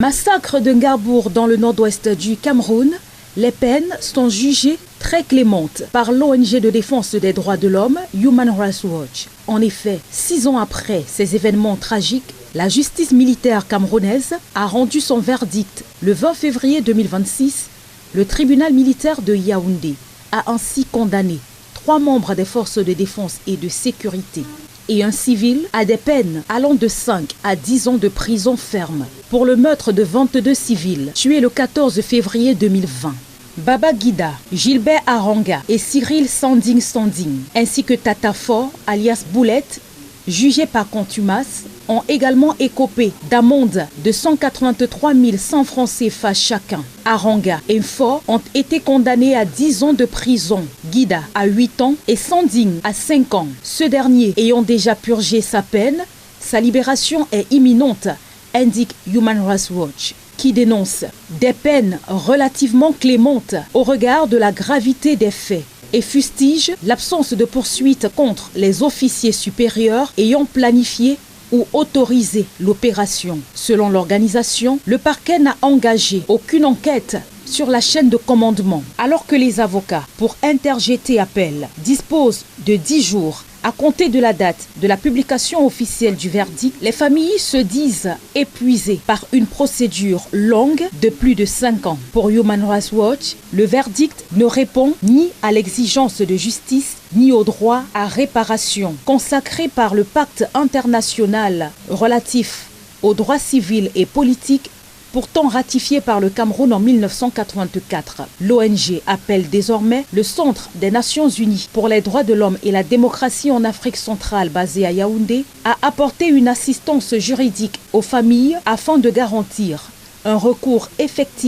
Massacre de Ngarbour dans le nord-ouest du Cameroun, les peines sont jugées très clémentes par l'ONG de défense des droits de l'homme Human Rights Watch. En effet, 6 ans après ces événements tragiques, la justice militaire camerounaise a rendu son verdict. Le 20 février 2026, le tribunal militaire de Yaoundé a ainsi condamné 3 membres des forces de défense et de sécurité et un civil à des peines allant de 5 à 10 ans de prison ferme pour le meurtre de 22 civils tués le 14 février 2020. Baba Guida, Gilbert Aranga et Cyril Sanding, ainsi que Tata Fort, alias Boulette, jugés par contumace, ont également écopé d'amende de 183 100 francs CFA chacun. Aranga et Fort ont été condamnés à 10 ans de prison, Guida à 8 ans et Sanding à 5 ans. Ce dernier ayant déjà purgé sa peine, sa libération est imminente, indique Human Rights Watch, qui dénonce des peines relativement clémentes au regard de la gravité des faits et fustige l'absence de poursuite contre les officiers supérieurs ayant planifié ou autorisé l'opération. Selon l'organisation, le parquet n'a engagé aucune enquête sur la chaîne de commandement, alors que les avocats, pour interjeter appel, disposent de 10 jours à compter de la date de la publication officielle du verdict. Les familles se disent épuisées par une procédure longue de plus de 5 ans. Pour Human Rights Watch, le verdict ne répond ni à l'exigence de justice ni au droit à réparation consacré par le pacte international relatif aux droits civils et politiques, pourtant ratifié par le Cameroun en 1984. L'ONG appelle désormais le Centre des Nations Unies pour les droits de l'homme et la démocratie en Afrique centrale, basé à Yaoundé, à apporter une assistance juridique aux familles afin de garantir un recours effectif